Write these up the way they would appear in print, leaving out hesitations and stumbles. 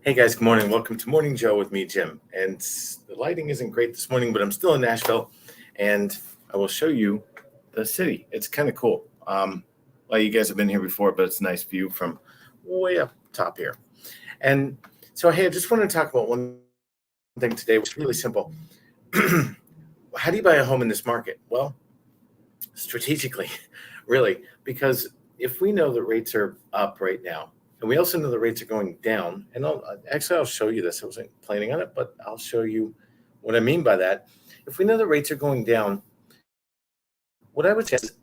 Hey guys, good morning. Welcome to Morning Joe with me, Jim. And the lighting isn't great this morning, but I'm still in Nashville, and I will show you the city. It's kind of cool. Well, you guys have been here before, but it's a nice view from way up top here. And so, hey, I just want to talk about one thing today, which is really simple. How do you buy a home in this market? Well, strategically, really, because if we know that rates are up right now, and we also know the rates are going down, and I'll show you this. I wasn't planning on it, but I'll show you what I mean by that. If we know the rates are going down, what I would say is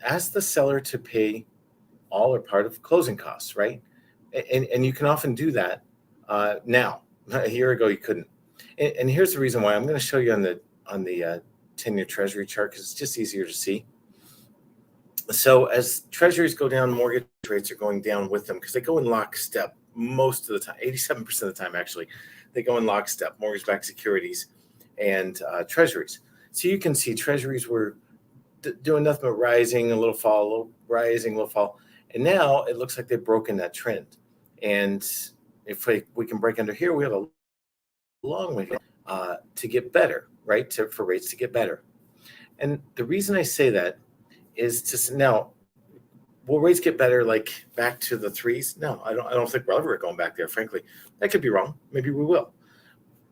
ask the seller to pay all or part of closing costs, right? And you can often do that now. A year ago, you couldn't. And here's the reason why. I'm going to show you on the 10-year Treasury chart because it's just easier to see. So as treasuries go down, mortgage rates are going down with them because they go in lockstep most of the time, 87% of the time, actually. They go in lockstep, mortgage-backed securities and treasuries. So you can see treasuries were doing nothing but rising, a little fall, a little rising, a little fall. And now it looks like they've broken that trend. And if we can break under here, we have a long way to get better, right, for rates to get better. And the reason I say that is just now, will rates get better like back to the threes? No, I don't think we're ever going back there, frankly. That could be wrong. Maybe we will.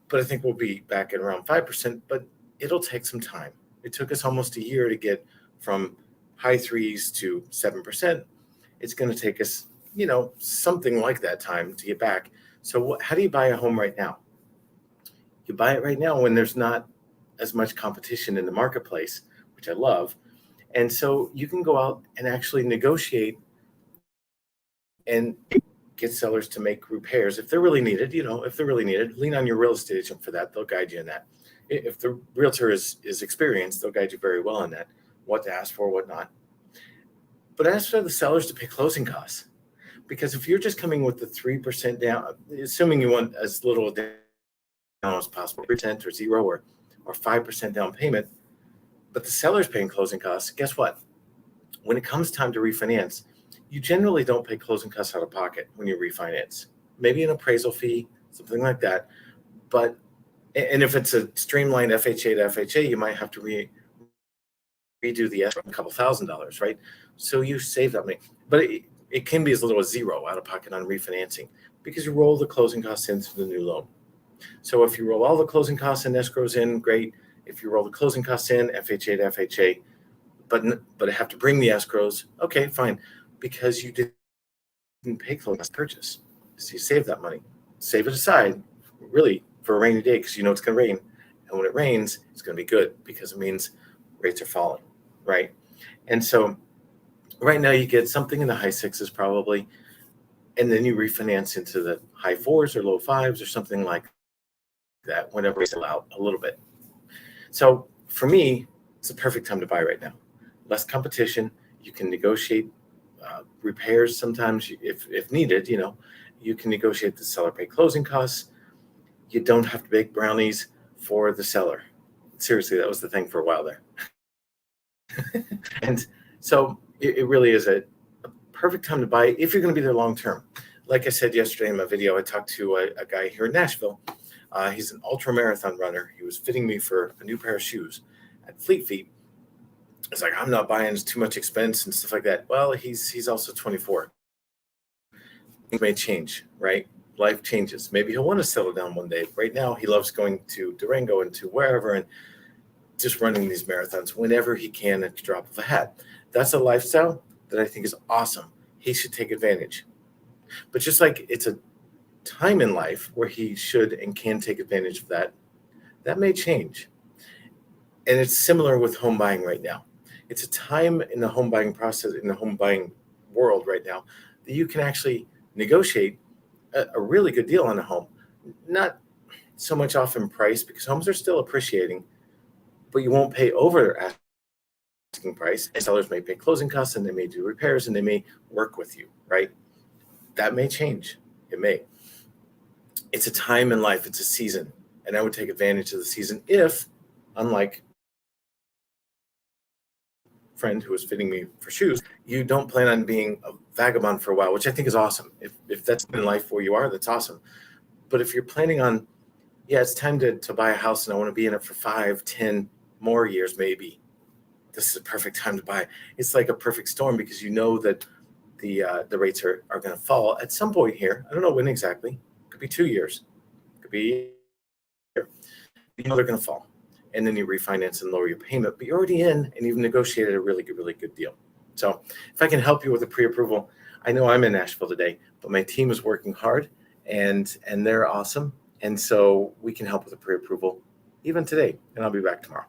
But I think we'll be back at around 5%, but it'll take some time. It took us almost a year to get from high threes to 7%. It's going to take us, something like that time to get back. So how do you buy a home right now? You buy it right now when there's not as much competition in the marketplace, which I love. And so you can go out and actually negotiate and get sellers to make repairs if they're really needed. If they're really needed, lean on your real estate agent for that. They'll guide you in that. If the realtor is experienced, they'll guide you very well in that, what to ask for, what not. But ask for the sellers to pay closing costs. Because if you're just coming with the 3% down, assuming you want as little down as possible, 3% or 0 or 5% down payment, but the seller's paying closing costs, guess what? When it comes time to refinance, you generally don't pay closing costs out of pocket when you refinance. Maybe an appraisal fee, something like that. And if it's a streamlined FHA to FHA, you might have to redo the escrow, a couple $1,000s, right? So you save that money. But it can be as little as 0 out of pocket on refinancing because you roll the closing costs into the new loan. So if you roll all the closing costs and escrows in, great. If you roll the closing costs in, FHA to FHA, but have to bring the escrows, okay, fine, because you didn't pay closing costs purchase. So you save that money. Save it aside, really, for a rainy day because you know it's going to rain. And when it rains, it's going to be good because it means rates are falling, right? And so right now you get something in the high 6s probably, and then you refinance into the high 4s or low 5s or something like that whenever it's allowed a little bit. So for me, it's a perfect time to buy right now. Less competition. You can negotiate repairs sometimes if needed. You can negotiate the seller pay closing costs. You don't have to bake brownies for the seller. Seriously, that was the thing for a while there. And so it really is a perfect time to buy if you're going to be there long term. Like I said yesterday in my video, I talked to a guy here in Nashville. He's an ultra marathon runner. He was fitting me for a new pair of shoes at Fleet Feet. It's like, I'm not buying, it's too much expense and stuff like that. Well, he's also 24. Things may change, right? Life changes. Maybe he'll want to settle down one day. Right now, he loves going to Durango and to wherever and just running these marathons whenever he can at the drop of a hat. That's a lifestyle that I think is awesome. He should take advantage. But just like it's a time in life where he should and can take advantage of that may change. And it's similar with home buying right now. It's a time in the home buying process, in the home buying world right now, that you can actually negotiate a really good deal on a home. Not so much off in price because homes are still appreciating, but you won't pay over their asking price. And sellers may pay closing costs and they may do repairs and they may work with you, right? That may change. It may. It's a time in life. It's a season. And I would take advantage of the season if, unlike friend who was fitting me for shoes, you don't plan on being a vagabond for a while, which I think is awesome. If that's been life where you are, that's awesome. But if you're planning on, yeah, it's time to buy a house and I want to be in it for 5, 10 more years, maybe this is a perfect time to buy. It's like a perfect storm because you know that the rates are going to fall at some point here. I don't know when exactly. Could be 2 years. Could be a year. You know they're going to fall. And then you refinance and lower your payment, but you're already in and you've negotiated a really good deal. So if I can help you with a pre-approval, I know I'm in Nashville today, but my team is working hard and they're awesome. And so we can help with a pre-approval even today, and I'll be back tomorrow.